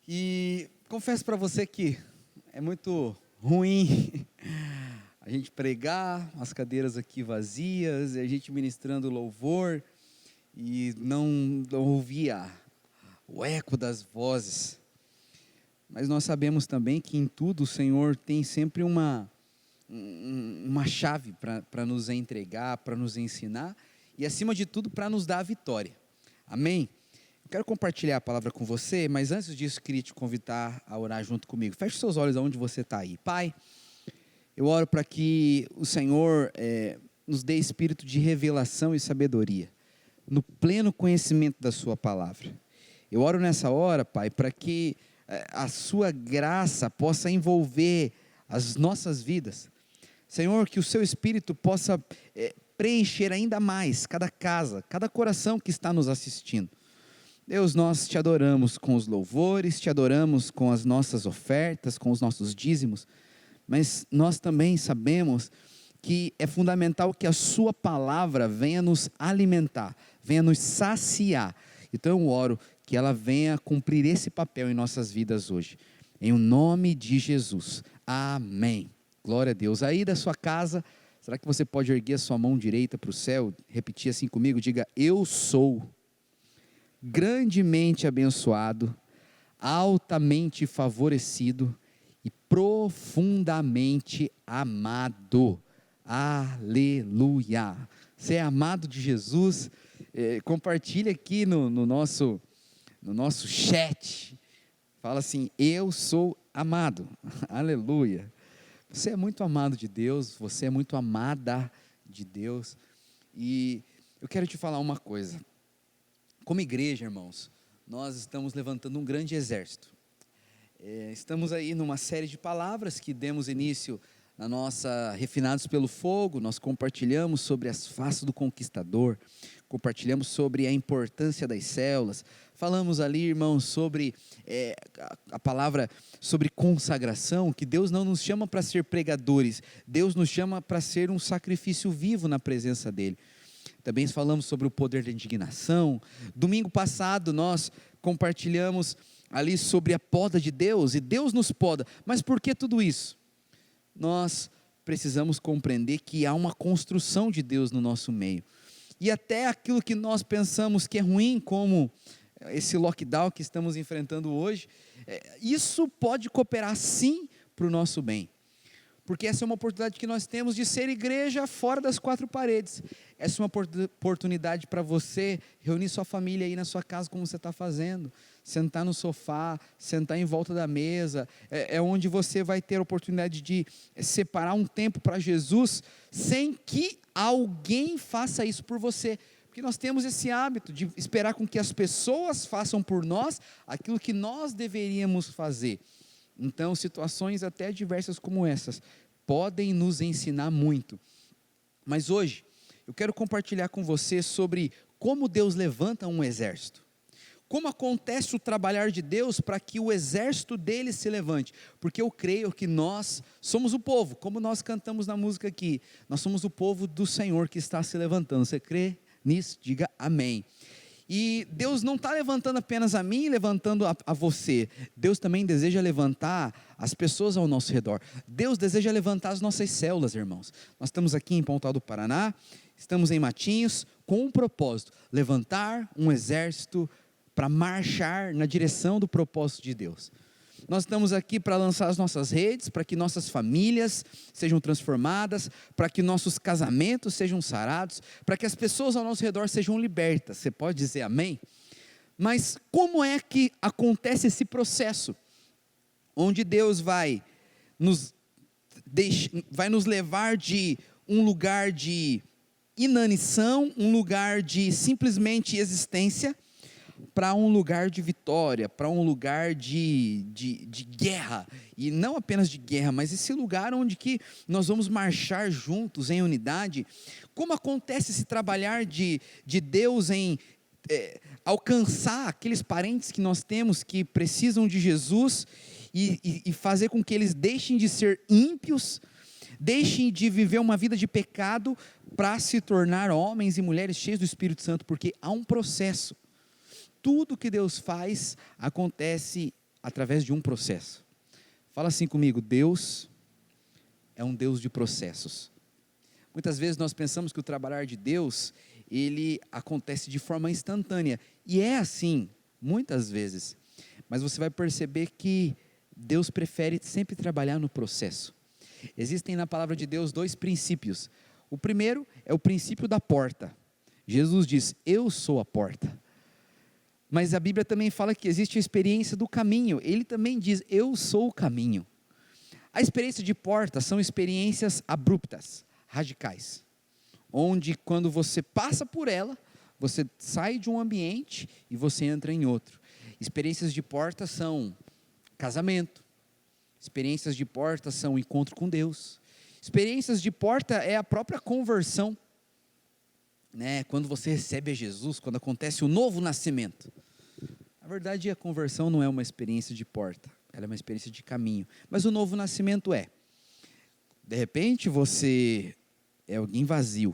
E confesso para você que é muito ruim a gente pregar, as cadeiras aqui vazias, e a gente ministrando louvor e não ouvir o eco das vozes. Mas nós sabemos também que em tudo o Senhor tem sempre uma chave para nos entregar, para nos ensinar e acima de tudo para nos dar a vitória. Amém? Eu quero compartilhar a palavra com você, mas antes disso queria te convidar a orar junto comigo. Feche seus olhos aonde você está aí. Pai, eu oro para que o Senhor nos dê espírito de revelação e sabedoria, no pleno conhecimento da sua palavra. Eu oro nessa hora, Pai, para que a sua graça possa envolver as nossas vidas. Senhor, que o seu Espírito possa preencher ainda mais cada casa, cada coração que está nos assistindo. Deus, nós te adoramos com os louvores, te adoramos com as nossas ofertas, com os nossos dízimos, mas nós também sabemos que é fundamental que a sua palavra venha nos alimentar, venha nos saciar. Então eu oro que ela venha cumprir esse papel em nossas vidas hoje, em o nome de Jesus, amém. Glória a Deus. Aí da sua casa, será que você pode erguer a sua mão direita para o céu, repetir assim comigo, diga: eu sou grandemente abençoado, altamente favorecido e profundamente amado. Aleluia. Você é amado de Jesus. Compartilha aqui no nosso chat, fala assim: eu sou amado. Aleluia. Você é muito amado de Deus, você é muito amada de Deus, e eu quero te falar uma coisa. Como igreja, irmãos, nós estamos levantando um grande exército. Estamos aí numa série de palavras que demos início na nossa Refinados pelo Fogo. Nós compartilhamos sobre as faces do conquistador, compartilhamos sobre a importância das células, falamos ali, irmãos, sobre a palavra sobre consagração, que Deus não nos chama para ser pregadores, Deus nos chama para ser um sacrifício vivo na presença dEle. Também falamos sobre o poder da indignação. Domingo passado nós compartilhamos ali sobre a poda de Deus, e Deus nos poda. Mas por que tudo isso? Nós precisamos compreender que há uma construção de Deus no nosso meio. E até aquilo que nós pensamos que é ruim, como esse lockdown que estamos enfrentando hoje, isso pode cooperar sim para o nosso bem. Porque essa é uma oportunidade que nós temos de ser igreja fora das quatro paredes. Essa é uma oportunidade para você reunir sua família aí na sua casa, como você está fazendo, sentar no sofá, sentar em volta da mesa, é onde você vai ter a oportunidade de separar um tempo para Jesus, sem que alguém faça isso por você, porque nós temos esse hábito de esperar com que as pessoas façam por nós aquilo que nós deveríamos fazer. Então, situações até diversas como essas podem nos ensinar muito. Mas hoje, eu quero compartilhar com você sobre como Deus levanta um exército. Como acontece o trabalhar de Deus para que o exército dele se levante. Porque eu creio que nós somos o povo, como nós cantamos na música aqui. Nós somos o povo do Senhor que está se levantando. Você crê nisso? Diga amém. E Deus não está levantando apenas a mim, levantando a você. Deus também deseja levantar as pessoas ao nosso redor. Deus deseja levantar as nossas células, irmãos. Nós estamos aqui em Pontal do Paraná, estamos em Matinhos, com um propósito: levantar um exército para marchar na direção do propósito de Deus. Nós estamos aqui para lançar as nossas redes, para que nossas famílias sejam transformadas, para que nossos casamentos sejam sarados, para que as pessoas ao nosso redor sejam libertas. Você pode dizer amém? Mas como é que acontece esse processo? Onde Deus vai nos levar de um lugar de inanição, um lugar de simplesmente existência, para um lugar de vitória, para um lugar de guerra, e não apenas de guerra, mas esse lugar onde que nós vamos marchar juntos em unidade. Como acontece esse trabalhar de Deus em alcançar aqueles parentes que nós temos que precisam de Jesus, e fazer com que eles deixem de ser ímpios, deixem de viver uma vida de pecado, para se tornar homens e mulheres cheios do Espírito Santo, porque há um processo. Tudo que Deus faz acontece através de um processo. Fala assim comigo: Deus é um Deus de processos. Muitas vezes nós pensamos que o trabalhar de Deus, ele acontece de forma instantânea, e é assim, muitas vezes, mas você vai perceber que Deus prefere sempre trabalhar no processo. Existem na palavra de Deus 2 princípios. O primeiro é o princípio da porta. Jesus diz: eu sou a porta. Mas a Bíblia também fala que existe a experiência do caminho. Ele também diz: eu sou o caminho. A experiência de porta são experiências abruptas, radicais, onde quando você passa por ela, você sai de um ambiente e você entra em outro. Experiências de porta são casamento, experiências de porta são encontro com Deus, experiências de porta é a própria conversão, né? Quando você recebe a Jesus, quando acontece o novo nascimento. Na verdade, a conversão não é uma experiência de porta, ela é uma experiência de caminho, mas o novo nascimento é, de repente você é alguém vazio,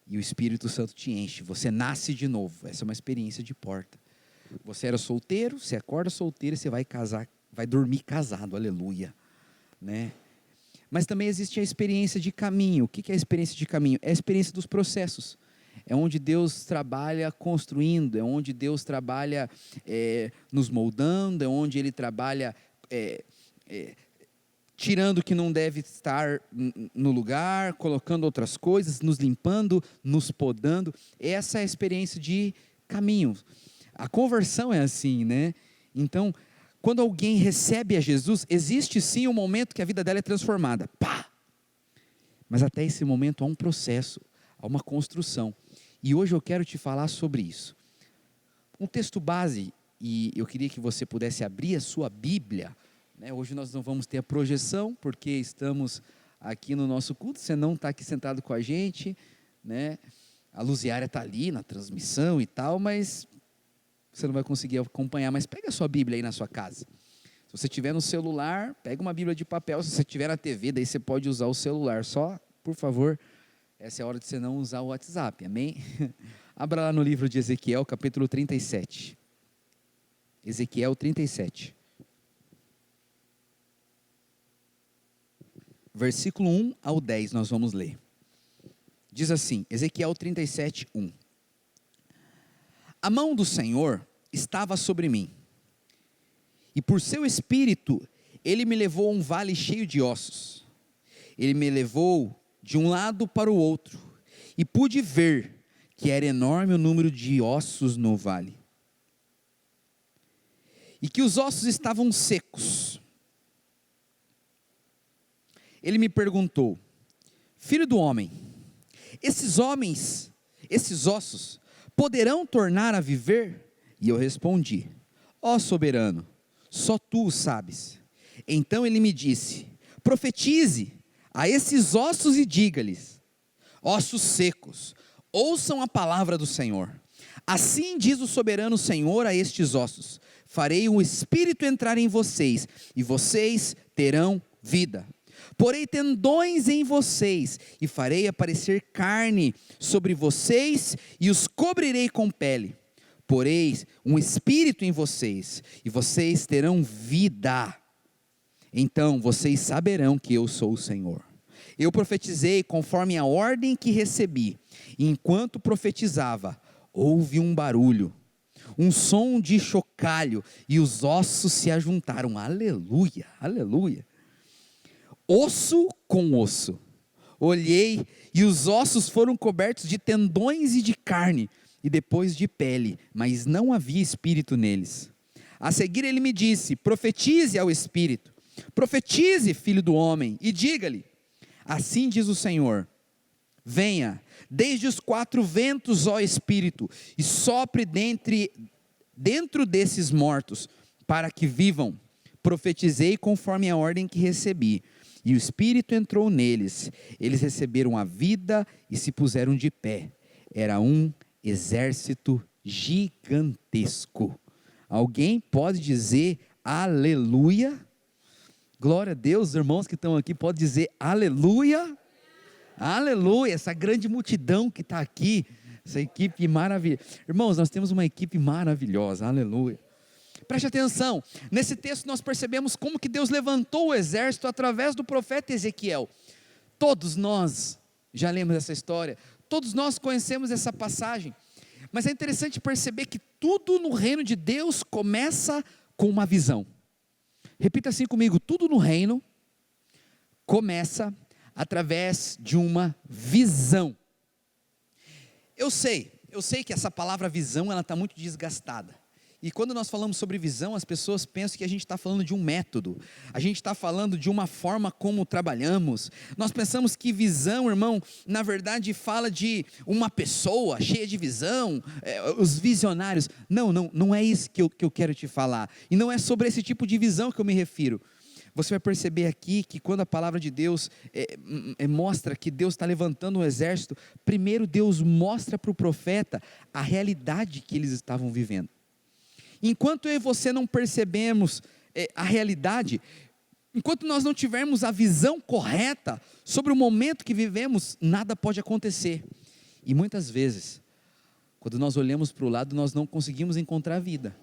e o Espírito Santo te enche, você nasce de novo. Essa é uma experiência de porta. Você era solteiro, você acorda solteiro e você vai casar, vai dormir casado, aleluia, né? Mas também existe a experiência de caminho. O que é a experiência de caminho? É a experiência dos processos. É onde Deus trabalha construindo, é onde Deus trabalha nos moldando, é onde Ele trabalha tirando o que não deve estar no lugar, colocando outras coisas, nos limpando, nos podando. Essa é a experiência de caminho. A conversão é assim, né? Então, quando alguém recebe a Jesus, existe sim um momento que a vida dela é transformada. Pá! Mas até esse momento há um processo, há uma construção. E hoje eu quero te falar sobre isso. Um texto base, e eu queria que você pudesse abrir a sua Bíblia, né? Hoje nós não vamos ter a projeção, porque estamos aqui no nosso culto, você não está aqui sentado com a gente, né? A Luziária está ali na transmissão e tal, mas você não vai conseguir acompanhar. Mas pega a sua Bíblia aí na sua casa. Se você tiver no celular, pega uma Bíblia de papel. Se você tiver na TV, daí você pode usar o celular. Só, por favor, essa é a hora de você não usar o WhatsApp, amém? Abra lá no livro de Ezequiel, capítulo 37. Ezequiel 37. Versículo 1 ao 10 nós vamos ler. Diz assim, Ezequiel 37, 1. A mão do Senhor estava sobre mim, e por seu espírito, Ele me levou a um vale cheio de ossos. Ele me levou de um lado para o outro, e pude ver que era enorme o número de ossos no vale, e que os ossos estavam secos. Ele me perguntou: filho do homem, esses ossos, poderão tornar a viver? E eu respondi: ó soberano, só tu o sabes. Então ele me disse: profetize a esses ossos e diga-lhes: ossos secos, ouçam a palavra do Senhor. Assim diz o soberano Senhor a estes ossos: farei o espírito entrar em vocês, e vocês terão vida. Porei tendões em vocês, e farei aparecer carne sobre vocês, e os cobrirei com pele. Porei um espírito em vocês, e vocês terão vida. Então vocês saberão que eu sou o Senhor. Eu profetizei conforme a ordem que recebi, e enquanto profetizava, houve um barulho, um som de chocalho, e os ossos se ajuntaram. Aleluia, aleluia. Osso com osso. Olhei, e os ossos foram cobertos de tendões e de carne, e depois de pele, mas não havia espírito neles. A seguir ele me disse: profetize ao espírito, profetize, filho do homem, e diga-lhe: assim diz o Senhor, venha, desde os 4 ventos, ó espírito, e sopre dentro desses mortos, para que vivam. Profetizei conforme a ordem que recebi, e o espírito entrou neles, eles receberam a vida e se puseram de pé. Era um exército gigantesco. Alguém pode dizer aleluia? Glória a Deus, irmãos que estão aqui, pode dizer aleluia? Aleluia, essa grande multidão que está aqui, essa equipe maravilhosa. Irmãos, nós temos uma equipe maravilhosa, aleluia. Preste atenção, nesse texto nós percebemos como que Deus levantou o exército através do profeta Ezequiel. Todos nós já lemos essa história, todos nós conhecemos essa passagem, mas é interessante perceber que tudo no reino de Deus começa com uma visão. Repita assim comigo: tudo no reino começa através de uma visão. Eu sei que essa palavra visão, ela está muito desgastada, e quando nós falamos sobre visão, as pessoas pensam que a gente está falando de um método, a gente está falando de uma forma como trabalhamos. Nós pensamos que visão, irmão, na verdade fala de uma pessoa cheia de visão, os visionários. Não é isso que eu quero te falar, e não é sobre esse tipo de visão que eu me refiro. Você vai perceber aqui que quando a palavra de Deus mostra que Deus está levantando um exército, primeiro Deus mostra para o profeta a realidade que eles estavam vivendo. Enquanto eu e você não percebemos a realidade, enquanto nós não tivermos a visão correta sobre o momento que vivemos, nada pode acontecer. E muitas vezes, quando nós olhamos para o lado, nós não conseguimos encontrar vida.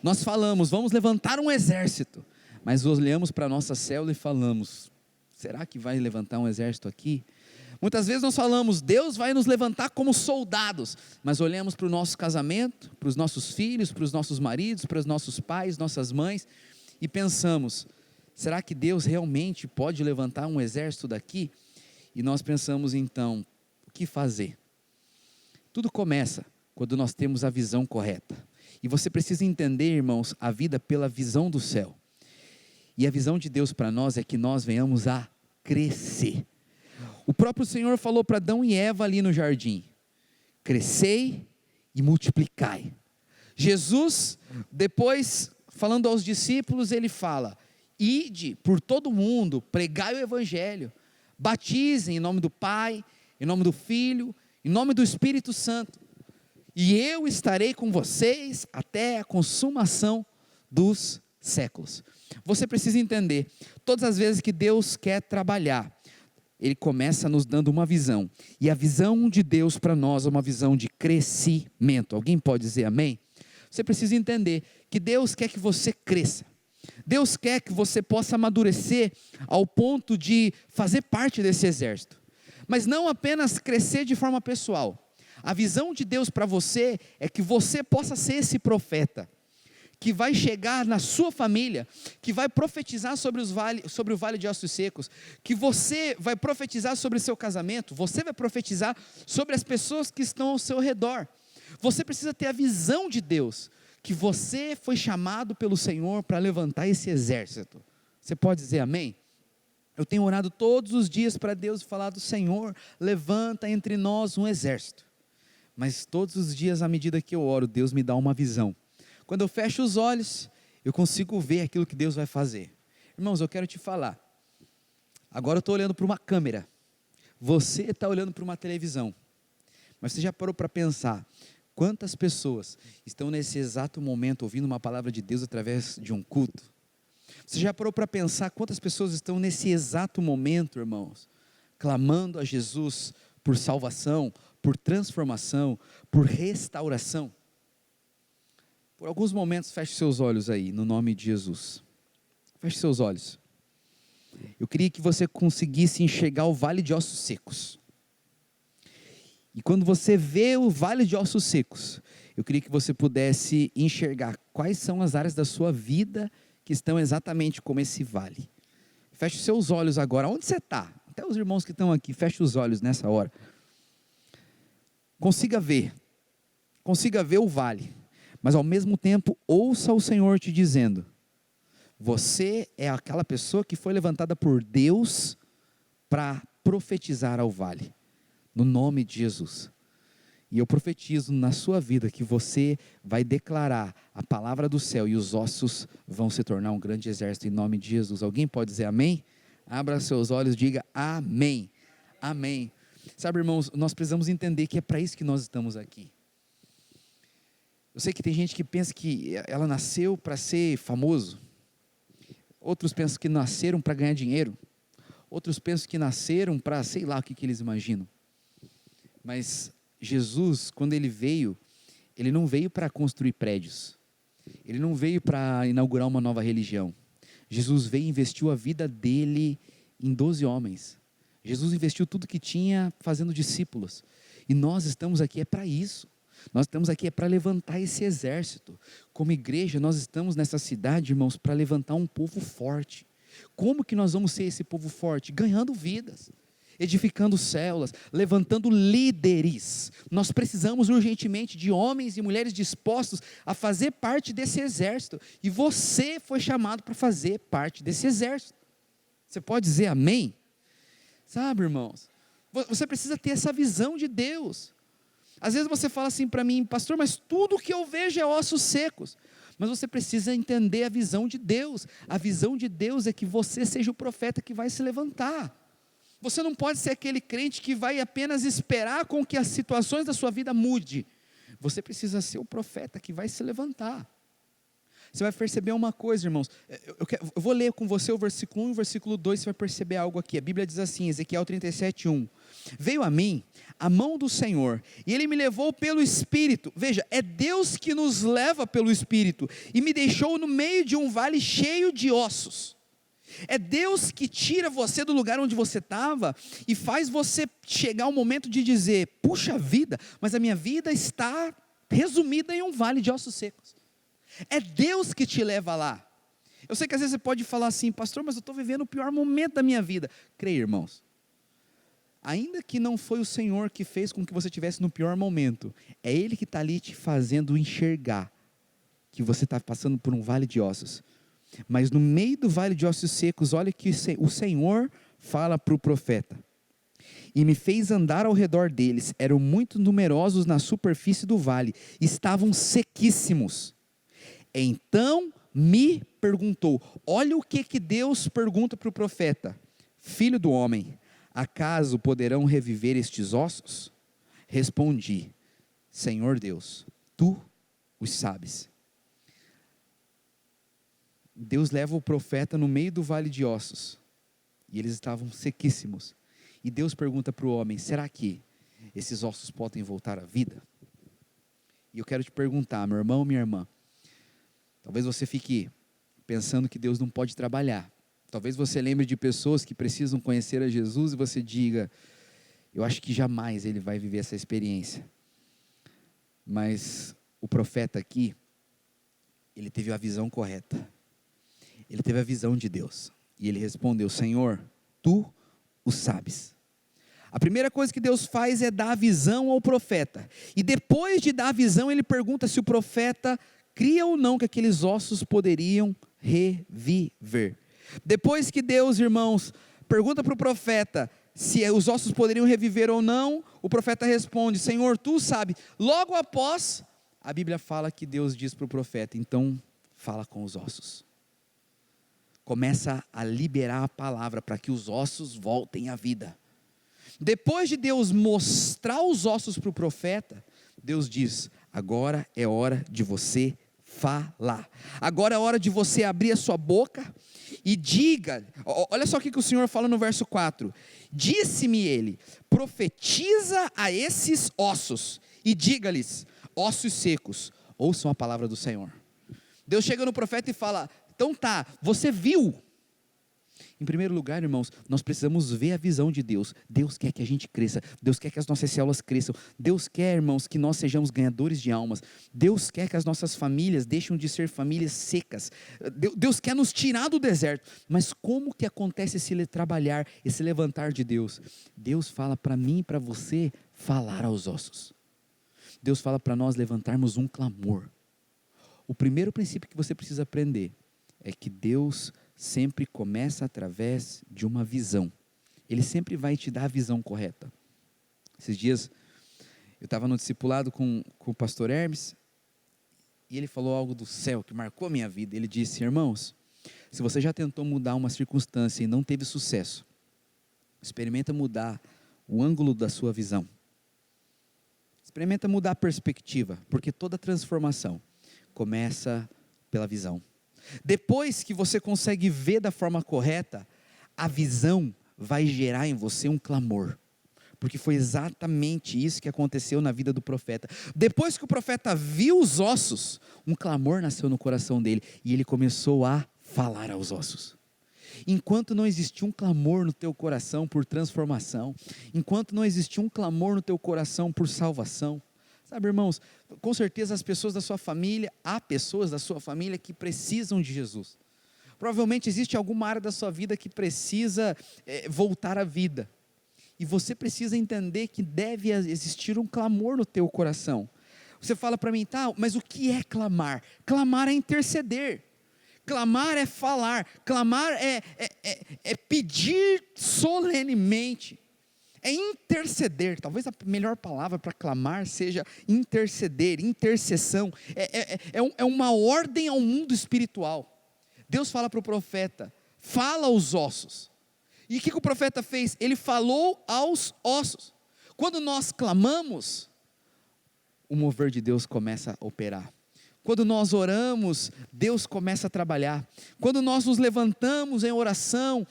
Nós falamos, vamos levantar um exército, mas olhamos para a nossa célula e falamos, será que vai levantar um exército aqui? Muitas vezes nós falamos, Deus vai nos levantar como soldados, mas olhamos para o nosso casamento, para os nossos filhos, para os nossos maridos, para os nossos pais, nossas mães, e pensamos, será que Deus realmente pode levantar um exército daqui? E nós pensamos então, o que fazer? Tudo começa quando nós temos a visão correta, e você precisa entender, irmãos, a vida pela visão do céu, e a visão de Deus para nós é que nós venhamos a crescer. O próprio Senhor falou para Adão e Eva ali no jardim, crescei e multiplicai. Jesus, depois falando aos discípulos, ele fala, ide por todo mundo, pregai o evangelho, batizem em nome do Pai, em nome do Filho, em nome do Espírito Santo, e eu estarei com vocês até a consumação dos séculos. Você precisa entender, todas as vezes que Deus quer trabalhar, Ele começa nos dando uma visão, e a visão de Deus para nós é uma visão de crescimento. Alguém pode dizer amém? Você precisa entender que Deus quer que você cresça, Deus quer que você possa amadurecer ao ponto de fazer parte desse exército, mas não apenas crescer de forma pessoal. A visão de Deus para você é que você possa ser esse profeta, que vai chegar na sua família, que vai profetizar sobre o vale de ossos secos, que você vai profetizar sobre o seu casamento, você vai profetizar sobre as pessoas que estão ao seu redor. Você precisa ter a visão de Deus, que você foi chamado pelo Senhor para levantar esse exército. Você pode dizer amém? Eu tenho orado todos os dias para Deus e falado, Senhor, levanta entre nós um exército. Mas todos os dias, à medida que eu oro, Deus me dá uma visão. Quando eu fecho os olhos, eu consigo ver aquilo que Deus vai fazer. Irmãos, eu quero te falar. Agora eu estou olhando para uma câmera. Você está olhando para uma televisão. Mas você já parou para pensar quantas pessoas estão nesse exato momento ouvindo uma palavra de Deus através de um culto? Você já parou para pensar quantas pessoas estão nesse exato momento, irmãos, clamando a Jesus por salvação, por transformação, por restauração? Por alguns momentos, feche seus olhos aí, no nome de Jesus. Feche seus olhos. Eu queria que você conseguisse enxergar o vale de ossos secos. E quando você vê o vale de ossos secos, eu queria que você pudesse enxergar quais são as áreas da sua vida que estão exatamente como esse vale. Feche seus olhos agora. Onde você está? Até os irmãos que estão aqui, feche os olhos nessa hora. Consiga ver o vale. Mas ao mesmo tempo, ouça o Senhor te dizendo, você é aquela pessoa que foi levantada por Deus para profetizar ao vale, no nome de Jesus. E eu profetizo na sua vida que você vai declarar a palavra do céu e os ossos vão se tornar um grande exército em nome de Jesus. Alguém pode dizer amém? Abra seus olhos e diga amém, amém. Sabe, irmãos, nós precisamos entender que é para isso que nós estamos aqui. Eu sei que tem gente que pensa que ela nasceu para ser famoso. Outros pensam que nasceram para ganhar dinheiro. Outros pensam que nasceram para, sei lá o que eles imaginam. Mas Jesus, quando ele veio, ele não veio para construir prédios. Ele não veio para inaugurar uma nova religião. Jesus veio e investiu a vida dele em 12 homens. Jesus investiu tudo que tinha fazendo discípulos. E nós estamos aqui para isso. Nós estamos aqui para levantar esse exército. Como igreja, nós estamos nessa cidade, irmãos, para levantar um povo forte. Como que nós vamos ser esse povo forte? Ganhando vidas, edificando células, levantando líderes. Nós precisamos urgentemente de homens e mulheres dispostos a fazer parte desse exército. E você foi chamado para fazer parte desse exército. Você pode dizer amém? Sabe, irmãos, você precisa ter essa visão de Deus. Às vezes você fala assim para mim, pastor, mas tudo que eu vejo é ossos secos. Mas você precisa entender a visão de Deus. A visão de Deus é que você seja o profeta que vai se levantar. Você não pode ser aquele crente que vai apenas esperar com que as situações da sua vida mude. Você precisa ser o profeta que vai se levantar. Você vai perceber uma coisa, irmãos. Eu vou ler com você o versículo 1 e o versículo 2, você vai perceber algo aqui. A Bíblia diz assim, Ezequiel 37:1. Veio a mim a mão do Senhor, e Ele me levou pelo Espírito. Veja, é Deus que nos leva pelo Espírito, e me deixou no meio de um vale cheio de ossos. É Deus que tira você do lugar onde você estava, e faz você chegar ao momento de dizer, puxa vida, mas a minha vida está resumida em um vale de ossos secos. É Deus que te leva lá. Eu sei que às vezes você pode falar assim, pastor, mas eu estou vivendo o pior momento da minha vida. Creia, irmãos, ainda que não foi o Senhor que fez com que você estivesse no pior momento, é Ele que está ali te fazendo enxergar que você está passando por um vale de ossos. Mas no meio do vale de ossos secos, olha que o Senhor fala para o profeta. E me fez andar ao redor deles, eram muito numerosos na superfície do vale, estavam sequíssimos. Então me perguntou, olha o que Deus pergunta para o profeta, filho do homem, acaso poderão reviver estes ossos? Respondi, Senhor Deus, tu os sabes. Deus leva o profeta no meio do vale de ossos, e eles estavam sequíssimos, e Deus pergunta para o homem, será que esses ossos podem voltar à vida? E eu quero te perguntar, meu irmão, minha irmã, talvez você fique pensando que Deus não pode trabalhar. Talvez você lembre de pessoas que precisam conhecer a Jesus e você diga, eu acho que jamais ele vai viver essa experiência. Mas o profeta aqui, ele teve a visão correta. Ele teve a visão de Deus. E ele respondeu, Senhor, tu o sabes. A primeira coisa que Deus faz é dar a visão ao profeta. E depois de dar a visão, ele pergunta se o profeta cria ou não que aqueles ossos poderiam reviver. Depois que Deus, irmãos, pergunta para o profeta se os ossos poderiam reviver ou não, o profeta responde, Senhor, tu sabe. Logo após, a Bíblia fala que Deus diz para o profeta, então fala com os ossos. Começa a liberar a palavra para que os ossos voltem à vida. Depois de Deus mostrar os ossos para o profeta, Deus diz, agora é hora de você falar. Agora é hora de você abrir a sua boca e diga, olha só o que o Senhor fala no verso 4. Disse-me ele, profetiza a esses ossos e diga-lhes, ossos secos, ouçam a palavra do Senhor. Deus chega no profeta e fala, então tá, você viu? Em primeiro lugar, irmãos, nós precisamos ver a visão de Deus. Deus quer que a gente cresça. Deus quer que as nossas células cresçam. Deus quer, irmãos, que nós sejamos ganhadores de almas. Deus quer que as nossas famílias deixem de ser famílias secas. Deus quer nos tirar do deserto. Mas como que acontece esse trabalhar, esse levantar de Deus? Deus fala para mim e para você falar aos ossos. Deus fala para nós levantarmos um clamor. O primeiro princípio que você precisa aprender é que Deus sempre começa através de uma visão. Ele sempre vai te dar a visão correta. Esses dias, eu estava no discipulado com o pastor Hermes, e ele falou algo do céu que marcou a minha vida. Ele disse, irmãos, se você já tentou mudar uma circunstância e não teve sucesso, experimenta mudar o ângulo da sua visão. Experimenta mudar a perspectiva, porque toda transformação começa pela visão. Depois que você consegue ver da forma correta, a visão vai gerar em você um clamor. porque foi exatamente isso que aconteceu na vida do profeta. Depois que o profeta viu os ossos, um clamor nasceu no coração dele, e ele começou a falar aos ossos. Enquanto não existia um clamor no teu coração por transformação, enquanto não existia um clamor no teu coração por salvação, sabe, irmãos, com certeza as pessoas da sua família, há pessoas da sua família que precisam de Jesus. Provavelmente existe alguma área da sua vida que precisa voltar à vida, e você precisa entender que deve existir um clamor no teu coração. Você fala para mim, tá, mas o que é clamar? Clamar é interceder. Clamar é falar, clamar é pedir solenemente, é interceder. Talvez a melhor palavra para clamar seja interceder, intercessão, é uma ordem ao mundo espiritual. Deus fala para o profeta, fala aos ossos, e o que o profeta fez? Ele falou aos ossos. Quando nós clamamos, o mover de Deus começa a operar. Quando nós oramos, Deus começa a trabalhar. Quando nós nos levantamos em oração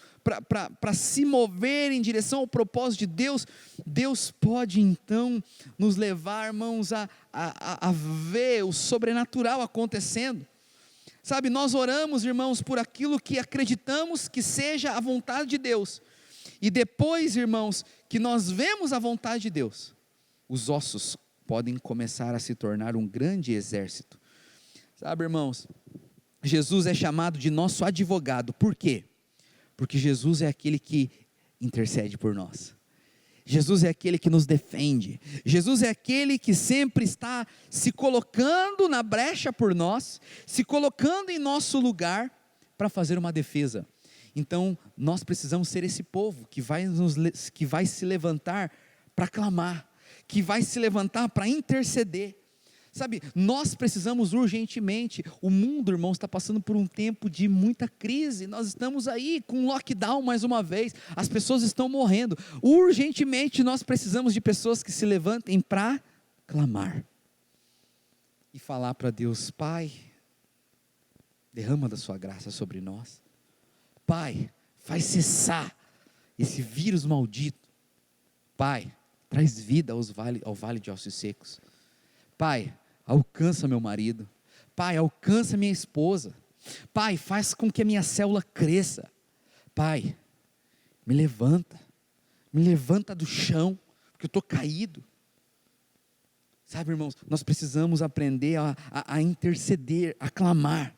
para se mover em direção ao propósito de Deus, Deus pode então nos levar, irmãos, a ver o sobrenatural acontecendo. Sabe, nós oramos, irmãos, por aquilo que acreditamos que seja a vontade de Deus. E depois, irmãos, que nós vemos a vontade de Deus, os ossos podem começar a se tornar um grande exército. Sabe, irmãos, Jesus é chamado de nosso advogado. Por quê? Porque Jesus é aquele que intercede por nós. Jesus é aquele que nos defende. Jesus é aquele que sempre está se colocando na brecha por nós, se colocando em nosso lugar para fazer uma defesa. Então, nós precisamos ser esse povo que vai se levantar para clamar, que vai se levantar para interceder. Sabe, nós precisamos urgentemente. O mundo, irmãos, está passando por um tempo de muita crise. Nós estamos aí com lockdown mais uma vez. As pessoas estão morrendo. Urgentemente nós precisamos de pessoas que se levantem para clamar e falar para Deus: Pai, derrama da sua graça sobre nós. Pai, faz cessar esse vírus maldito. Pai, traz vida ao vale de ossos secos. Pai, alcança meu marido. Pai, alcança minha esposa. Pai, faz com que a minha célula cresça. Pai, me levanta do chão, porque eu estou caído. Sabe, irmãos, nós precisamos aprender a interceder, a clamar,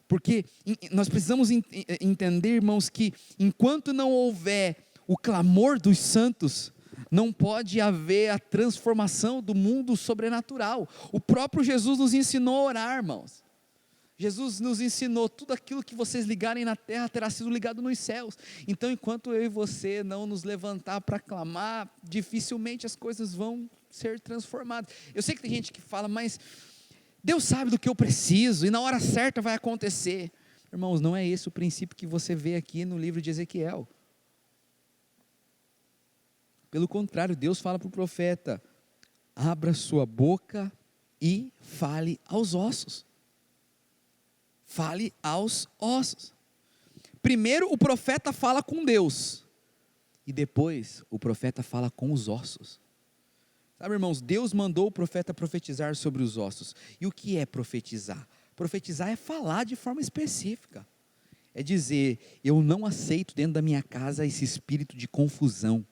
porque nós precisamos entender, irmãos, que enquanto não houver o clamor dos santos, não pode haver a transformação do mundo sobrenatural. O próprio Jesus nos ensinou a orar, irmãos. Jesus nos ensinou: tudo aquilo que vocês ligarem na terra terá sido ligado nos céus. Então, enquanto eu e você não nos levantar para clamar, dificilmente as coisas vão ser transformadas. Eu sei que tem gente que fala, mas Deus sabe do que eu preciso, e na hora certa vai acontecer. Irmãos, não é esse o princípio que você vê aqui no livro de Ezequiel. Pelo contrário, Deus fala para o profeta: abra sua boca e fale aos ossos. Fale aos ossos. Primeiro o profeta fala com Deus, e depois o profeta fala com os ossos. Sabe, irmãos, Deus mandou o profeta profetizar sobre os ossos. E o que é profetizar? Profetizar é falar de forma específica. É dizer: eu não aceito dentro da minha casa esse espírito de confusão.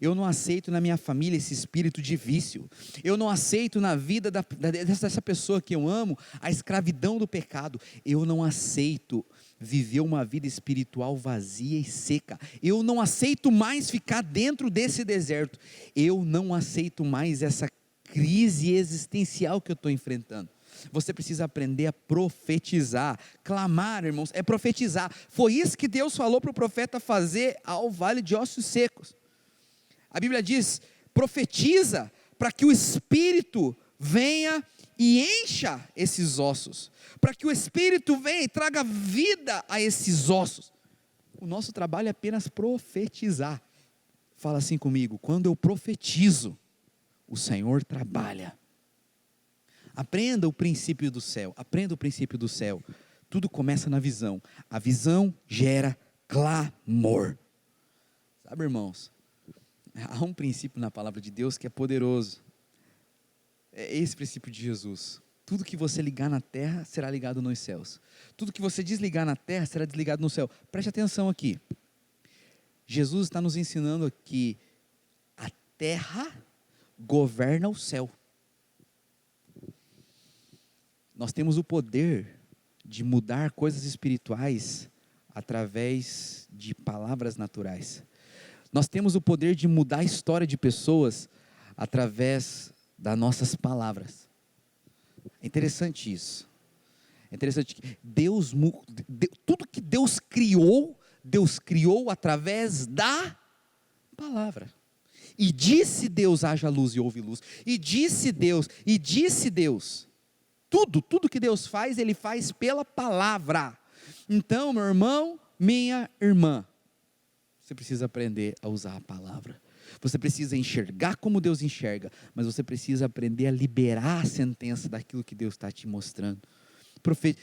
Eu não aceito na minha família esse espírito de vício. Eu não aceito na vida dessa pessoa que eu amo a escravidão do pecado. Eu não aceito viver uma vida espiritual vazia e seca. Eu não aceito mais ficar dentro desse deserto. Eu não aceito mais essa crise existencial que eu estou enfrentando. Você precisa aprender a profetizar. Clamar, irmãos, é profetizar. Foi isso que Deus falou para o profeta fazer ao vale de ossos secos. A Bíblia diz: profetiza para que o Espírito venha e encha esses ossos, para que o Espírito venha e traga vida a esses ossos. O nosso trabalho é apenas profetizar. Fala assim comigo: quando eu profetizo, o Senhor trabalha. Aprenda o princípio do céu, aprenda o princípio do céu. Tudo começa na visão. A visão gera clamor. Sabe, irmãos, Há um princípio na palavra de Deus que é poderoso. É esse princípio de Jesus. Tudo que você ligar na terra será ligado nos céus. Tudo que você desligar na terra será desligado no céu. Preste atenção aqui. Jesus está nos ensinando que a terra governa o céu. Nós temos o poder de mudar coisas espirituais através de palavras naturais. Nós temos o poder de mudar a história de pessoas através das nossas palavras. É interessante isso. É interessante que tudo que Deus criou através da palavra. E disse Deus, haja luz e houve luz. E disse Deus. Tudo que Deus faz, Ele faz pela palavra. Então, meu irmão, minha irmã, você precisa aprender a usar a palavra. Você precisa enxergar como Deus enxerga, mas você precisa aprender a liberar a sentença daquilo que Deus está te mostrando.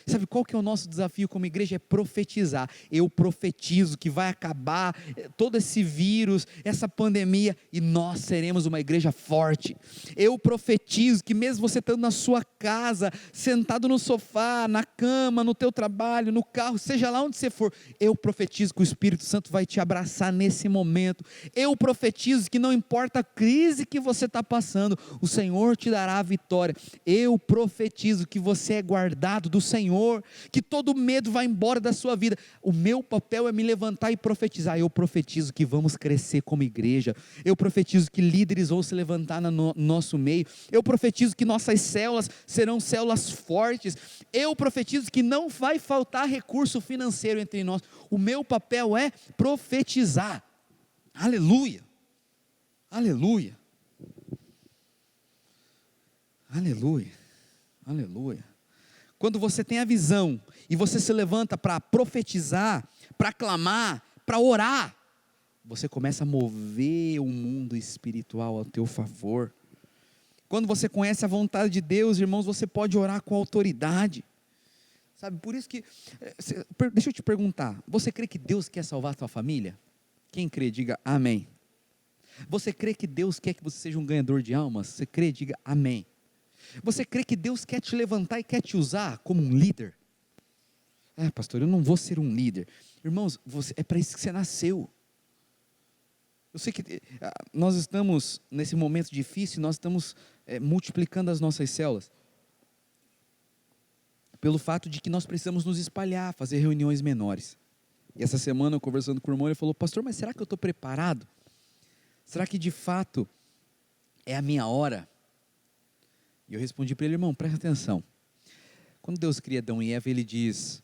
Sabe qual que é o nosso desafio como igreja? É profetizar. Eu profetizo que vai acabar todo esse vírus, essa pandemia, e nós seremos uma igreja forte. Eu profetizo que mesmo você estando na sua casa, sentado no sofá, na cama, no teu trabalho, no carro, seja lá onde você for, eu profetizo que o Espírito Santo vai te abraçar nesse momento. Eu profetizo que não importa a crise que você está passando, o Senhor te dará a vitória. Eu profetizo que você é guardado do Senhor, que todo medo vai embora da sua vida. O meu papel é me levantar e profetizar. Eu profetizo que vamos crescer como igreja. Eu profetizo que líderes vão se levantar no nosso meio. Eu profetizo que nossas células serão células fortes. Eu profetizo que não vai faltar recurso financeiro entre nós. O meu papel é profetizar. Aleluia. Aleluia. Aleluia. Aleluia. Quando você tem a visão e você se levanta para profetizar, para clamar, para orar, você começa a mover o mundo espiritual ao teu favor. Quando você conhece a vontade de Deus, irmãos, você pode orar com autoridade. Sabe, por isso que, deixa eu te perguntar, você crê que Deus quer salvar a tua família? Quem crê, diga amém. Você crê que Deus quer que você seja um ganhador de almas? Você crê, diga amém. Você crê que Deus quer te levantar e quer te usar como um líder? Pastor, eu não vou ser um líder. Irmãos, é para isso que você nasceu. Eu sei que nós estamos nesse momento difícil, nós estamos multiplicando as nossas células. Pelo fato de que nós precisamos nos espalhar, fazer reuniões menores. E essa semana, eu conversando com o irmão, ele falou, pastor, mas será que eu estou preparado? Será que de fato é a minha hora? E eu respondi para ele, irmão, presta atenção. Quando Deus cria Adão e Eva, Ele diz,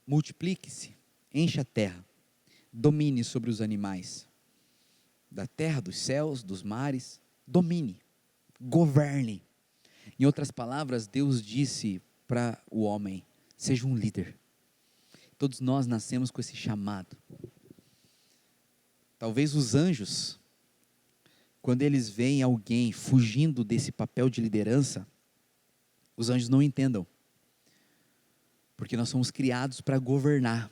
multiplique-se, encha a terra, domine sobre os animais, da terra, dos céus, dos mares, domine, governe. Em outras palavras, Deus disse para o homem, seja um líder. Todos nós nascemos com esse chamado. Talvez os anjos, quando eles veem alguém fugindo desse papel de liderança, os anjos não entendam. Porque nós somos criados para governar.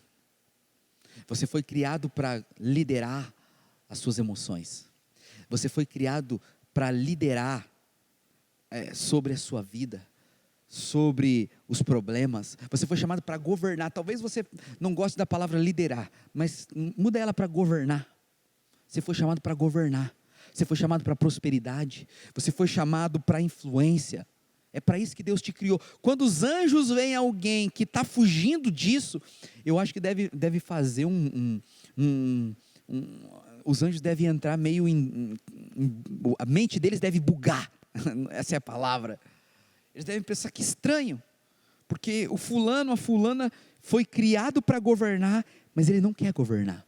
Você foi criado para liderar as suas emoções. Você foi criado para liderar sobre a sua vida, sobre os problemas. Você foi chamado para governar. Talvez você não goste da palavra liderar, mas muda ela para governar. Você foi chamado para governar. Você foi chamado para prosperidade. Você foi chamado para influência. É para isso que Deus te criou. Quando os anjos veem alguém que está fugindo disso, eu acho que deve fazer os anjos devem entrar meio a mente deles deve bugar. Essa é a palavra. Eles devem pensar que estranho. Porque o fulano, a fulana foi criado para governar, mas ele não quer governar.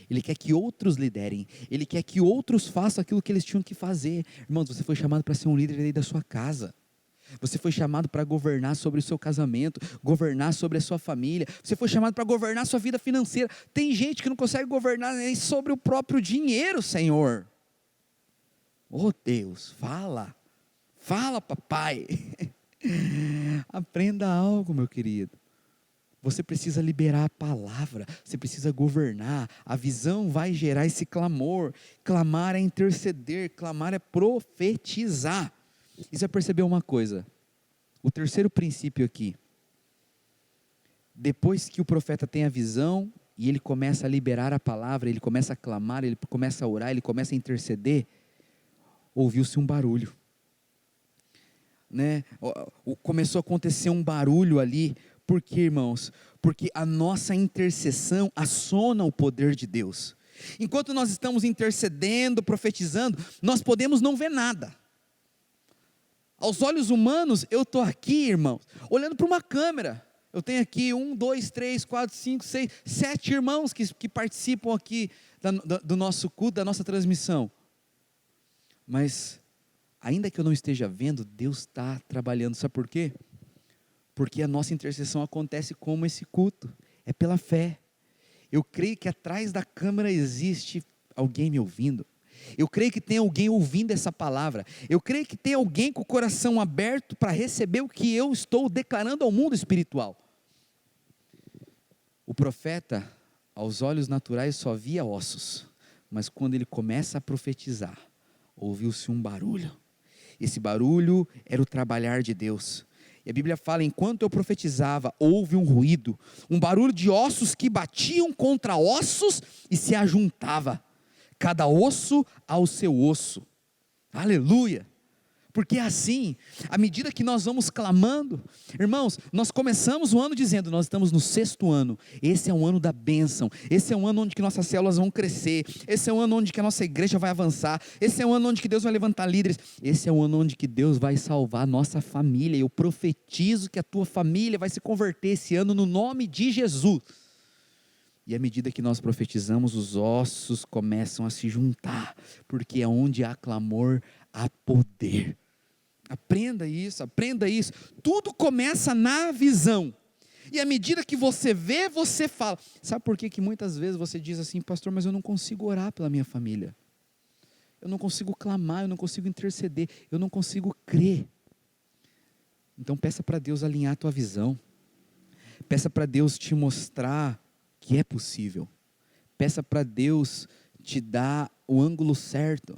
Ele quer que outros liderem. Ele quer que outros façam aquilo que eles tinham que fazer. Irmãos, você foi chamado para ser um líder aí da sua casa. Você foi chamado para governar sobre o seu casamento, governar sobre a sua família. Você foi chamado para governar a sua vida financeira. Tem gente que não consegue governar nem sobre o próprio dinheiro, Senhor. Oh Deus, fala. Fala, papai. Aprenda algo, meu querido. Você precisa liberar a palavra, você precisa governar. A visão vai gerar esse clamor. Clamar é interceder, clamar é profetizar. E você vai perceber uma coisa, o terceiro princípio aqui, depois que o profeta tem a visão, e ele começa a liberar a palavra, ele começa a clamar, ele começa a orar, ele começa a interceder, ouviu-se um barulho, né? Começou a acontecer um barulho ali. Por quê, irmãos? Porque a nossa intercessão aciona o poder de Deus. Enquanto nós estamos intercedendo, profetizando, nós podemos não ver nada. Aos olhos humanos, eu estou aqui, irmãos, olhando para uma câmera. Eu tenho aqui 1, 2, 3, 4, 5, 6, 7 irmãos que participam aqui do nosso culto, da nossa transmissão. Mas, ainda que eu não esteja vendo, Deus está trabalhando. Sabe por quê? Porque a nossa intercessão acontece como esse culto, é pela fé. Eu creio que atrás da câmera existe alguém me ouvindo. Eu creio que tem alguém ouvindo essa palavra. Eu creio que tem alguém com o coração aberto para receber o que eu estou declarando ao mundo espiritual. O profeta, aos olhos naturais, só via ossos, mas quando ele começa a profetizar, ouviu-se um barulho. Esse barulho era o trabalhar de Deus. E a Bíblia fala, enquanto eu profetizava, houve um ruído, um barulho de ossos que batiam contra ossos e se ajuntava, cada osso ao seu osso. Aleluia! Porque é assim, à medida que nós vamos clamando, irmãos, nós começamos o ano dizendo, nós estamos no 6º ano, esse é um ano da bênção, esse é um ano onde que nossas células vão crescer, esse é um ano onde que a nossa igreja vai avançar, esse é um ano onde que Deus vai levantar líderes, esse é um ano onde que Deus vai salvar a nossa família, eu profetizo que a tua família vai se converter esse ano no nome de Jesus. E à medida que nós profetizamos, os ossos começam a se juntar, porque é onde há clamor, há poder. Aprenda isso, aprenda isso. Tudo começa na visão. E à medida que você vê, você fala. Sabe por que muitas vezes você diz assim, pastor, mas eu não consigo orar pela minha família. Eu não consigo clamar, eu não consigo interceder, eu não consigo crer. Então peça para Deus alinhar a tua visão. Peça para Deus te mostrar que é possível. Peça para Deus te dar o ângulo certo.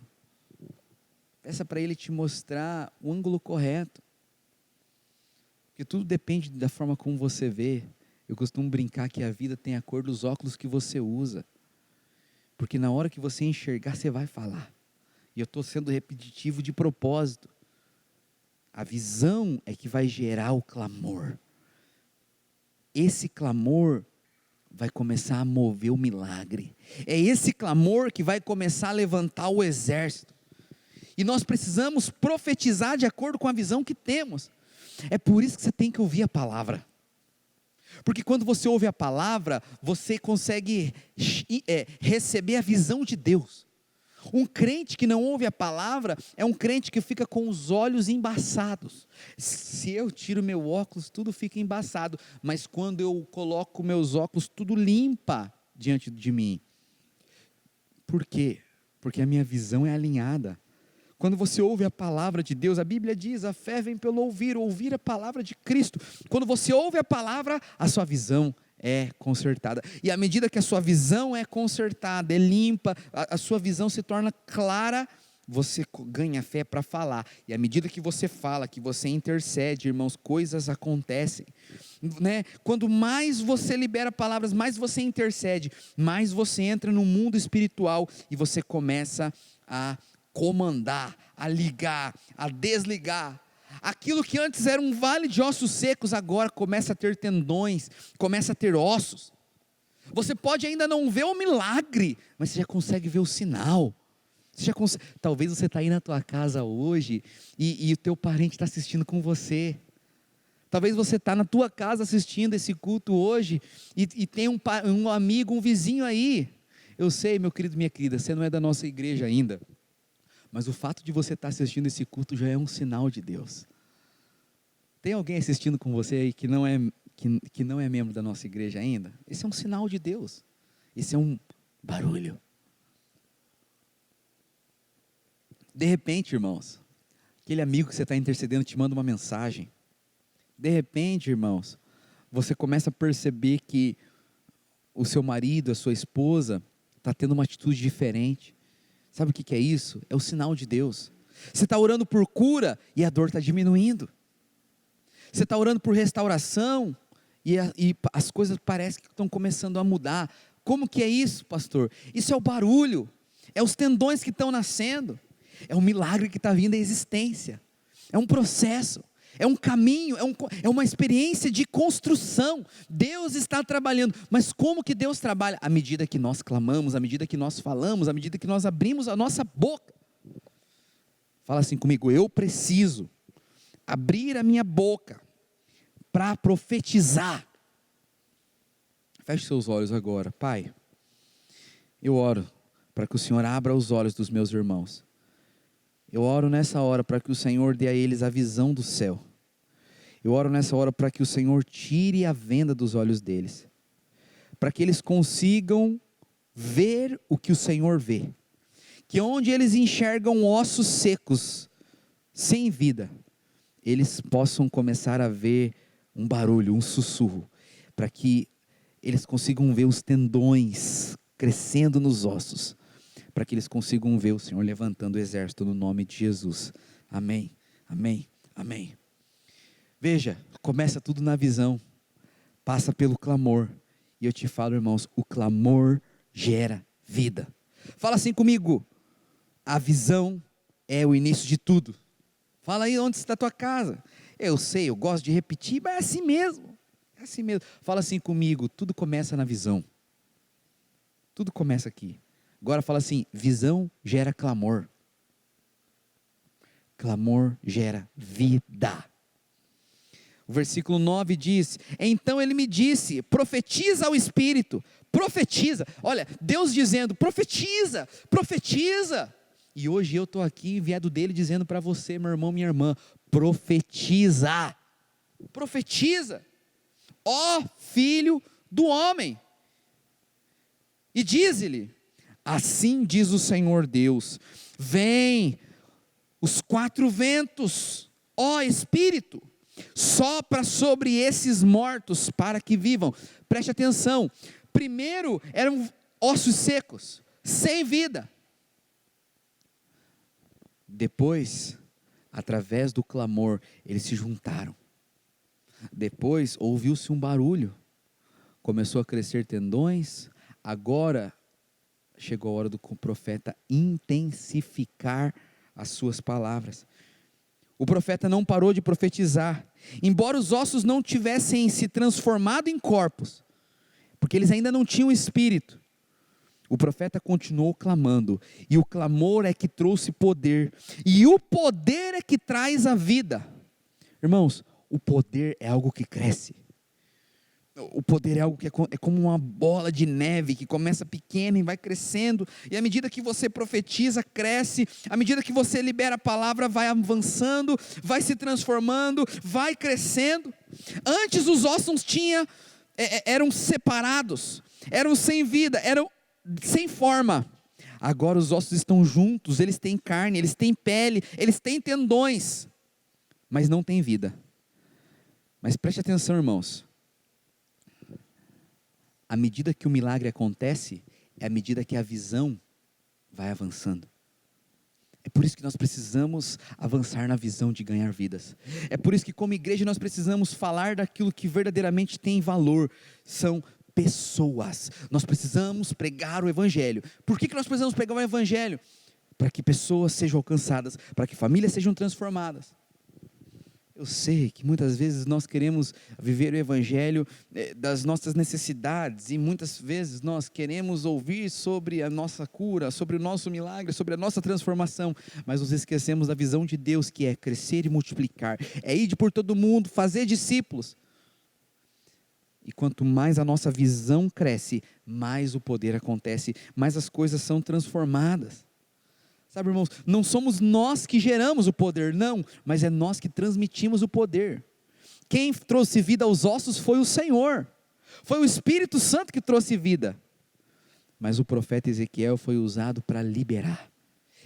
Peça para Ele te mostrar o ângulo correto. Porque tudo depende da forma como você vê. Eu costumo brincar que a vida tem a cor dos óculos que você usa. Porque na hora que você enxergar, você vai falar. E eu estou sendo repetitivo de propósito. A visão é que vai gerar o clamor. Esse clamor vai começar a mover o milagre. É esse clamor que vai começar a levantar o exército. E nós precisamos profetizar de acordo com a visão que temos. É por isso que você tem que ouvir a palavra. Porque quando você ouve a palavra, você consegue receber a visão de Deus. Um crente que não ouve a palavra, é um crente que fica com os olhos embaçados. Se eu tiro meu óculos, tudo fica embaçado. Mas quando eu coloco meus óculos, tudo limpa diante de mim. Por quê? Porque a minha visão é alinhada. Quando você ouve a palavra de Deus, a Bíblia diz, a fé vem pelo ouvir a palavra de Cristo. Quando você ouve a palavra, a sua visão é consertada. E à medida que a sua visão é consertada, é limpa, a sua visão se torna clara, você ganha fé para falar. E à medida que você fala, que você intercede, irmãos, coisas acontecem. Né? Quando mais você libera palavras, mais você intercede, mais você entra no mundo espiritual e você começa a comandar, a ligar, a desligar. Aquilo que antes era um vale de ossos secos, agora começa a ter tendões, começa a ter ossos. Você pode ainda não ver o milagre, mas você já consegue ver o sinal. Talvez você está aí na tua casa hoje e o teu parente está assistindo com você. Talvez você está na tua casa assistindo esse culto hoje e tem um amigo, um vizinho aí. Eu sei, meu querido, minha querida, você não é da nossa igreja ainda. Mas o fato de você estar assistindo esse culto já é um sinal de Deus. Tem alguém assistindo com você aí que não é membro da nossa igreja ainda? Esse é um sinal de Deus. Esse é um barulho. De repente, irmãos, aquele amigo que você está intercedendo te manda uma mensagem. De repente, irmãos, você começa a perceber que o seu marido, a sua esposa, está tendo uma atitude diferente. Sabe o que é isso? É o sinal de Deus. Você está orando por cura e a dor está diminuindo. Você está orando por restauração e as coisas parecem que estão começando a mudar. Como que é isso, pastor? Isso é o barulho, é os tendões que estão nascendo, é um milagre que está vindo à existência, é um processo, é um caminho, é uma experiência de construção. Deus está trabalhando, mas como que Deus trabalha? À medida que nós clamamos, à medida que nós falamos, à medida que nós abrimos a nossa boca. Fala assim comigo: eu preciso abrir a minha boca para profetizar. Feche seus olhos agora. Pai, eu oro para que o Senhor abra os olhos dos meus irmãos. Eu oro nessa hora para que o Senhor dê a eles a visão do céu. Eu oro nessa hora para que o Senhor tire a venda dos olhos deles, para que eles consigam ver o que o Senhor vê, que onde eles enxergam ossos secos, sem vida, eles possam começar a ver um barulho, um sussurro, para que eles consigam ver os tendões crescendo nos ossos, para que eles consigam ver o Senhor levantando o exército no nome de Jesus. Amém, amém, amém. Veja, começa tudo na visão, passa pelo clamor, e eu te falo, irmãos, o clamor gera vida. Fala assim comigo: a visão é o início de tudo. Fala aí onde está a tua casa. Eu sei, eu gosto de repetir, mas é assim mesmo. É assim mesmo. Fala assim comigo: tudo começa na visão. Tudo começa aqui. Agora fala assim: visão gera clamor. Clamor gera vida. O versículo 9 diz: então ele me disse, profetiza ao Espírito. Profetiza. Olha, Deus dizendo, profetiza, profetiza. E hoje eu estou aqui enviado dele dizendo para você, meu irmão, minha irmã, profetiza. Profetiza. Ó filho do homem. E diz-lhe: assim diz o Senhor Deus, vem os quatro ventos, ó Espírito, sopra sobre esses mortos para que vivam. Preste atenção, primeiro eram ossos secos, sem vida. Depois, através do clamor, eles se juntaram. Depois ouviu-se um barulho, começou a crescer tendões. Agora chegou a hora do profeta intensificar as suas palavras. O profeta não parou de profetizar, embora os ossos não tivessem se transformado em corpos, porque eles ainda não tinham espírito. O profeta continuou clamando, e o clamor é que trouxe poder, e o poder é que traz a vida. Irmãos, o poder é algo que cresce. O poder é algo que é como uma bola de neve, que começa pequena e vai crescendo, e à medida que você profetiza, cresce, à medida que você libera a palavra, vai avançando, vai se transformando, vai crescendo. Antes os ossos eram separados, eram sem vida, eram sem forma. Agora os ossos estão juntos, eles têm carne, eles têm pele, eles têm tendões, mas não têm vida. Mas preste atenção, irmãos. À medida que o milagre acontece, é à medida que a visão vai avançando. É por isso que nós precisamos avançar na visão de ganhar vidas. É por isso que como igreja nós precisamos falar daquilo que verdadeiramente tem valor. São pessoas. Nós precisamos pregar o Evangelho. Por que nós precisamos pregar o Evangelho? Para que pessoas sejam alcançadas, para que famílias sejam transformadas. Eu sei que muitas vezes nós queremos viver o Evangelho das nossas necessidades, e muitas vezes nós queremos ouvir sobre a nossa cura, sobre o nosso milagre, sobre a nossa transformação, mas nos esquecemos da visão de Deus, que é crescer e multiplicar, é ir por todo mundo, fazer discípulos. E quanto mais a nossa visão cresce, mais o poder acontece, mais as coisas são transformadas. Sabe, irmãos, não somos nós que geramos o poder, não, mas é nós que transmitimos o poder. Quem trouxe vida aos ossos foi o Senhor, foi o Espírito Santo que trouxe vida. Mas o profeta Ezequiel foi usado para liberar,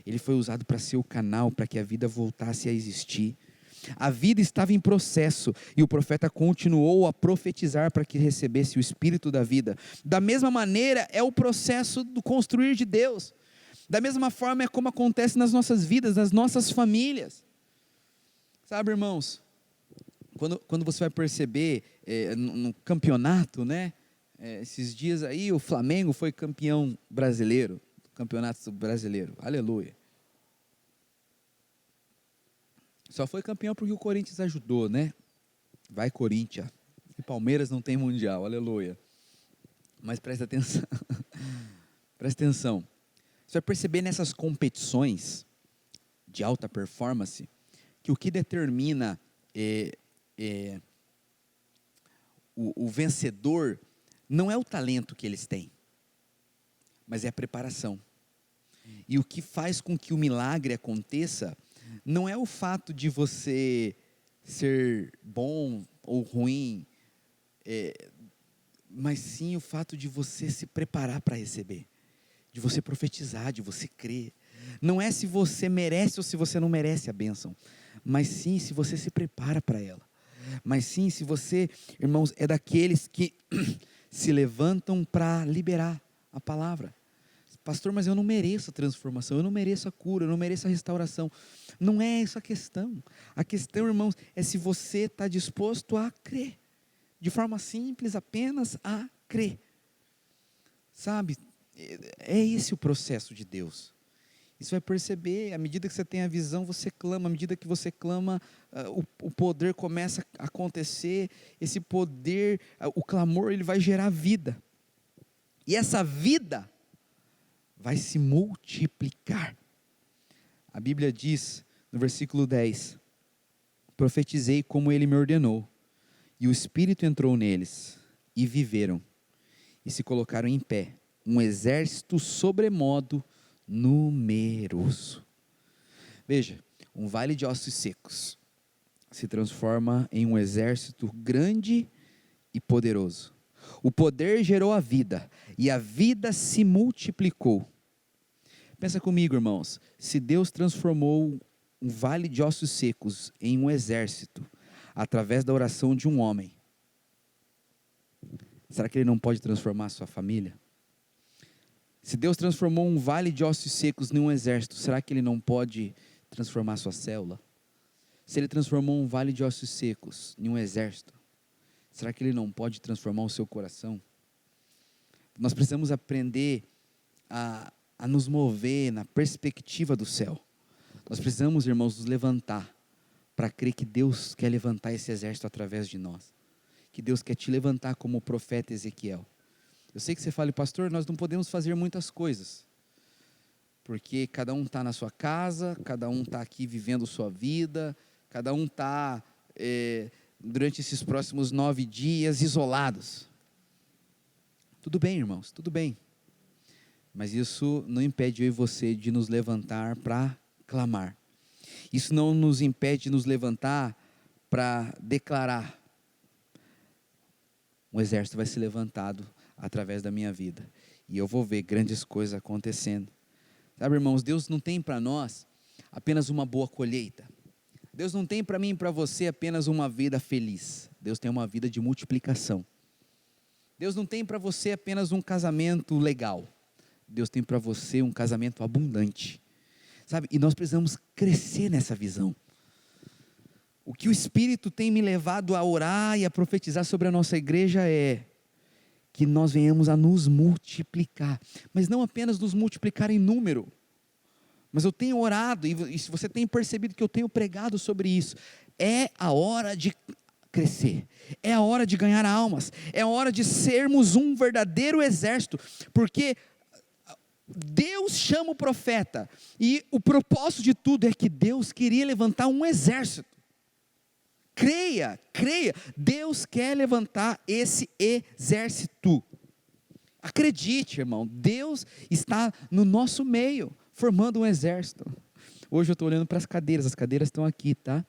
ele foi usado para ser o canal, para que a vida voltasse a existir. A vida estava em processo e o profeta continuou a profetizar para que recebesse o espírito da vida. Da mesma maneira é o processo do construir de Deus. Da mesma forma é como acontece nas nossas vidas, nas nossas famílias. Sabe, irmãos, quando você vai perceber no campeonato, né? Esses dias aí o Flamengo foi campeão brasileiro, campeonato brasileiro, aleluia. Só foi campeão porque o Corinthians ajudou, né? Vai Corinthians. E Palmeiras não tem mundial, aleluia. Mas presta atenção, presta atenção. Você vai perceber nessas competições de alta performance, que o que determina o vencedor não é o talento que eles têm, mas é a preparação. E o que faz com que o milagre aconteça não é o fato de você ser bom ou ruim, mas sim o fato de você se preparar para receber, de você profetizar, de você crer. Não é se você merece ou se você não merece a bênção, mas sim se você se prepara para ela. Mas sim se você, irmãos, é daqueles que se levantam para liberar a palavra. Pastor, mas eu não mereço a transformação, eu não mereço a cura, eu não mereço a restauração. Não é essa a questão. A questão, irmãos, é se você está disposto a crer. De forma simples, apenas a crer. Sabe, é esse o processo de Deus. E você vai perceber, à medida que você tem a visão, você clama. À medida que você clama, o poder começa a acontecer. Esse poder, o clamor, ele vai gerar vida. E essa vida vai se multiplicar. A Bíblia diz, no versículo 10, profetizei como ele me ordenou, e o Espírito entrou neles, e viveram, e se colocaram em pé, um exército sobremodo numeroso. Veja, um vale de ossos secos se transforma em um exército grande e poderoso. O poder gerou a vida, e a vida se multiplicou. Pensa comigo, irmãos, se Deus transformou um vale de ossos secos em um exército, através da oração de um homem, será que Ele não pode transformar a sua família? Se Deus transformou um vale de ossos secos em um exército, será que Ele não pode transformar a sua célula? Se Ele transformou um vale de ossos secos em um exército, será que Ele não pode transformar o seu coração? Nós precisamos aprender a nos mover na perspectiva do céu. Nós precisamos, irmãos, nos levantar para crer que Deus quer levantar esse exército através de nós. Que Deus quer te levantar como o profeta Ezequiel. Eu sei que você fala, pastor, nós não podemos fazer muitas coisas, porque cada um está na sua casa, cada um está aqui vivendo sua vida, cada um está, durante esses próximos 9 dias, isolados. Tudo bem, irmãos, tudo bem. Mas isso não impede eu e você de nos levantar para clamar. Isso não nos impede de nos levantar para declarar. Um exército vai ser levantado através da minha vida. E eu vou ver grandes coisas acontecendo. Sabe, irmãos, Deus não tem para nós apenas uma boa colheita. Deus não tem para mim e para você apenas uma vida feliz. Deus tem uma vida de multiplicação. Deus não tem para você apenas um casamento legal. Deus tem para você um casamento abundante. Sabe? E nós precisamos crescer nessa visão. O que o Espírito tem me levado a orar e a profetizar sobre a nossa igreja é que nós venhamos a nos multiplicar. Mas não apenas nos multiplicar em número. Mas eu tenho orado, e se você tem percebido que eu tenho pregado sobre isso, é a hora de crescer, é a hora de ganhar almas, é a hora de sermos um verdadeiro exército, porque Deus chama o profeta, e o propósito de tudo é que Deus queria levantar um exército. Creia, Deus quer levantar esse exército. Acredite, irmão, Deus está no nosso meio, formando um exército. Hoje eu estou olhando para as cadeiras estão aqui, tá?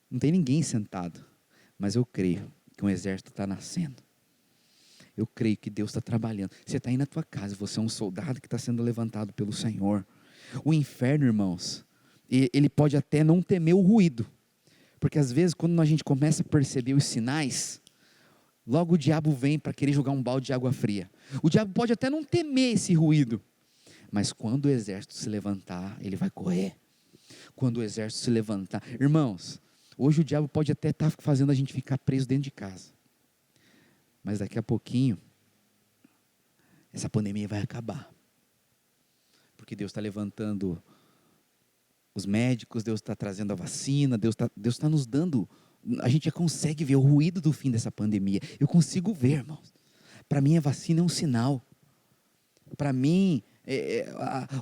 Não tem ninguém sentado, mas eu creio que um exército está nascendo. Eu creio que Deus está trabalhando. Você está aí na tua casa, você é um soldado que está sendo levantado pelo Senhor. O inferno, irmãos, ele pode até não temer o ruído, porque às vezes quando a gente começa a perceber os sinais, logo o diabo vem para querer jogar um balde de água fria. O diabo pode até não temer esse ruído, mas quando o exército se levantar, ele vai correr. Quando o exército se levantar, irmãos, hoje o diabo pode até estar fazendo a gente ficar preso dentro de casa, mas daqui a pouquinho, essa pandemia vai acabar, porque Deus está levantando os médicos, Deus está trazendo a vacina, Deus está nos dando, a gente já consegue ver o ruído do fim dessa pandemia. Eu consigo ver, irmãos. Para mim a vacina é um sinal. Para mim,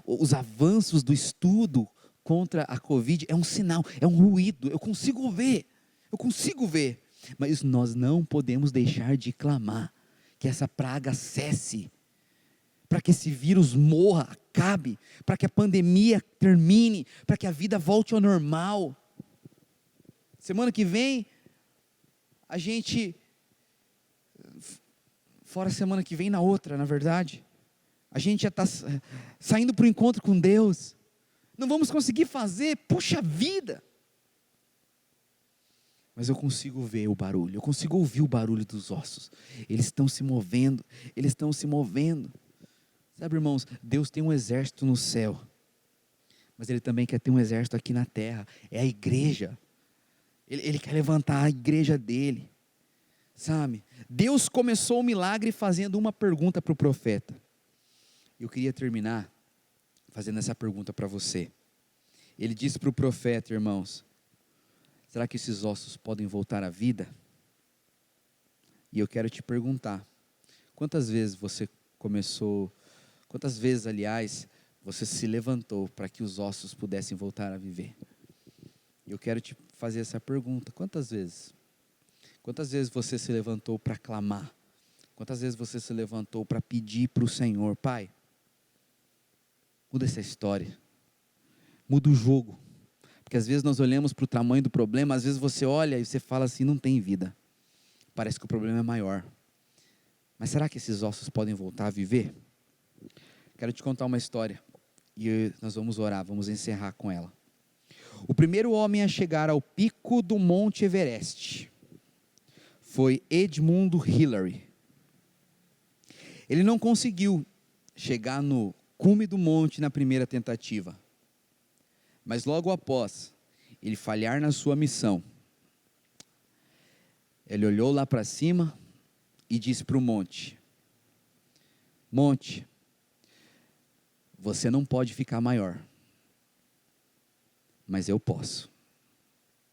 os avanços do estudo contra a Covid é um sinal, é um ruído. Eu consigo ver. Mas nós não podemos deixar de clamar que essa praga cesse, para que esse vírus morra, acabe, para que a pandemia termine, para que a vida volte ao normal. Semana que vem, a gente, fora semana que vem, na outra, na verdade, a gente já está saindo para o encontro com Deus, não vamos conseguir fazer, puxa vida, mas eu consigo ver o barulho, eu consigo ouvir o barulho dos ossos, eles estão se movendo, sabe, irmãos, Deus tem um exército no céu, mas Ele também quer ter um exército aqui na terra, é a igreja. Ele quer levantar a igreja dele, sabe? Deus começou o milagre fazendo uma pergunta para o profeta. Eu queria terminar fazendo essa pergunta para você. Ele disse para o profeta, irmãos, será que esses ossos podem voltar à vida? E eu quero te perguntar, quantas vezes, aliás, você se levantou para que os ossos pudessem voltar a viver? Eu quero te fazer essa pergunta, quantas vezes? Quantas vezes você se levantou para clamar? Quantas vezes você se levantou para pedir para o Senhor, Pai, muda essa história, muda o jogo, porque às vezes nós olhamos para o tamanho do problema, às vezes você olha e você fala assim, não tem vida, parece que o problema é maior, mas será que esses ossos podem voltar a viver? Quero te contar uma história, e nós vamos orar, vamos encerrar com ela. O primeiro homem a chegar ao pico do Monte Everest foi Edmund Hillary. Ele não conseguiu chegar no cume do monte na primeira tentativa, mas logo após ele falhar na sua missão, ele olhou lá para cima e disse para o monte: Monte, você não pode ficar maior, mas eu posso,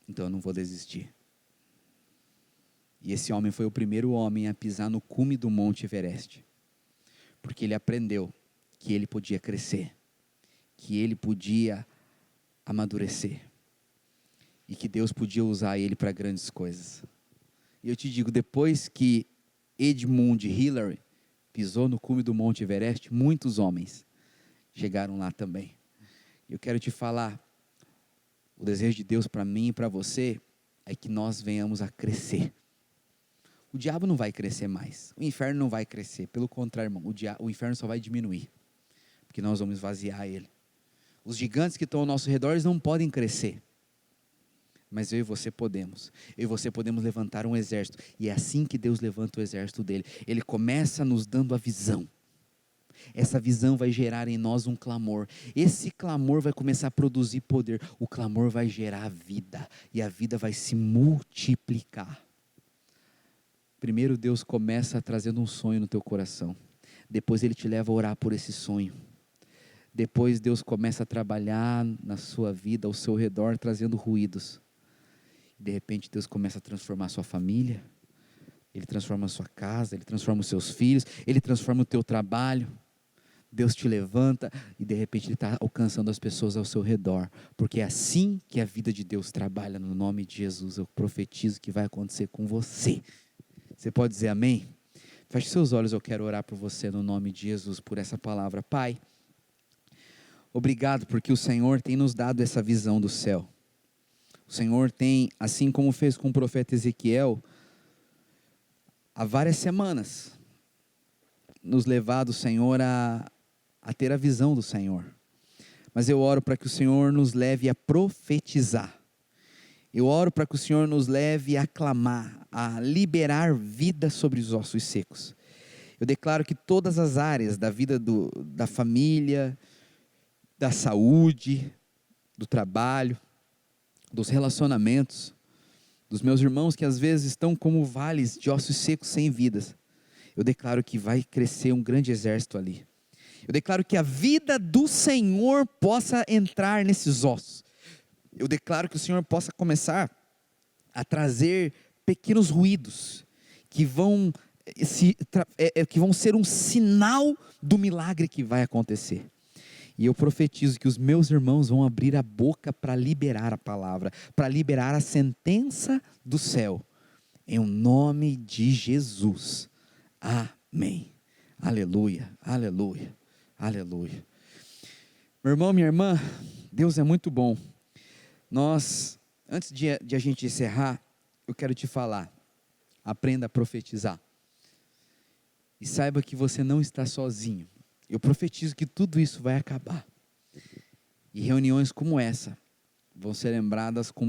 então eu não vou desistir. E esse homem foi o primeiro homem a pisar no cume do Monte Everest, porque ele aprendeu que ele podia crescer, que ele podia amadurecer, e que Deus podia usar ele para grandes coisas. E eu te digo, depois que Edmund Hillary pisou no cume do Monte Everest, muitos homens chegaram lá também. Eu quero te falar, o desejo de Deus para mim e para você é que nós venhamos a crescer. O diabo não vai crescer mais, o inferno não vai crescer, pelo contrário, irmão, o inferno só vai diminuir, porque nós vamos esvaziar ele. Os gigantes que estão ao nosso redor, eles não podem crescer, mas eu e você podemos. Eu e você podemos levantar um exército, e é assim que Deus levanta o exército dele. Ele começa nos dando a visão. Essa visão vai gerar em nós um clamor. Esse clamor vai começar a produzir poder. O clamor vai gerar vida, e a vida vai se multiplicar. Primeiro Deus começa trazendo um sonho no teu coração. Depois Ele te leva a orar por esse sonho. Depois Deus começa a trabalhar na sua vida, ao seu redor, trazendo ruídos. De repente Deus começa a transformar a sua família. Ele transforma a sua casa, Ele transforma os seus filhos, Ele transforma o teu trabalho. Deus te levanta e de repente Ele está alcançando as pessoas ao seu redor. Porque é assim que a vida de Deus trabalha, no nome de Jesus. Eu profetizo que vai acontecer com você. Você pode dizer amém? Feche seus olhos, eu quero orar por você no nome de Jesus, por essa palavra. Pai, obrigado porque o Senhor tem nos dado essa visão do céu. O Senhor tem, assim como fez com o profeta Ezequiel, há várias semanas, nos levado, Senhor, a ter a visão do Senhor. mas eu oro para que o Senhor nos leve a profetizar. Eu oro para que o Senhor nos leve a clamar, a liberar vida sobre os ossos secos. Eu declaro que todas as áreas da vida da família, da saúde, do trabalho, dos relacionamentos, dos meus irmãos que às vezes estão como vales de ossos secos sem vidas, eu declaro que vai crescer um grande exército ali. Eu declaro que a vida do Senhor possa entrar nesses ossos. Eu declaro que o Senhor possa começar a trazer pequenos ruídos que vão ser um sinal do milagre que vai acontecer. E eu profetizo que os meus irmãos vão abrir a boca para liberar a palavra, para liberar a sentença do céu, em nome de Jesus. Amém. Aleluia, aleluia, aleluia. Meu irmão, minha irmã, Deus é muito bom. Antes de a gente encerrar, eu quero te falar, aprenda a profetizar. E saiba que você não está sozinho. Eu profetizo que tudo isso vai acabar. E reuniões como essa vão ser lembradas com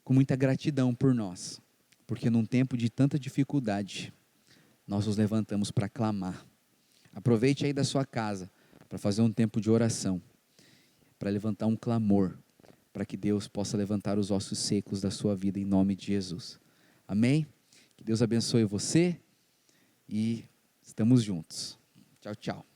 muita gratidão por nós. Porque num tempo de tanta dificuldade, nós nos levantamos para clamar. Aproveite aí da sua casa para fazer um tempo de oração, para levantar um clamor, para que Deus possa levantar os ossos secos da sua vida em nome de Jesus. Amém? Que Deus abençoe você e estamos juntos. Tchau, tchau.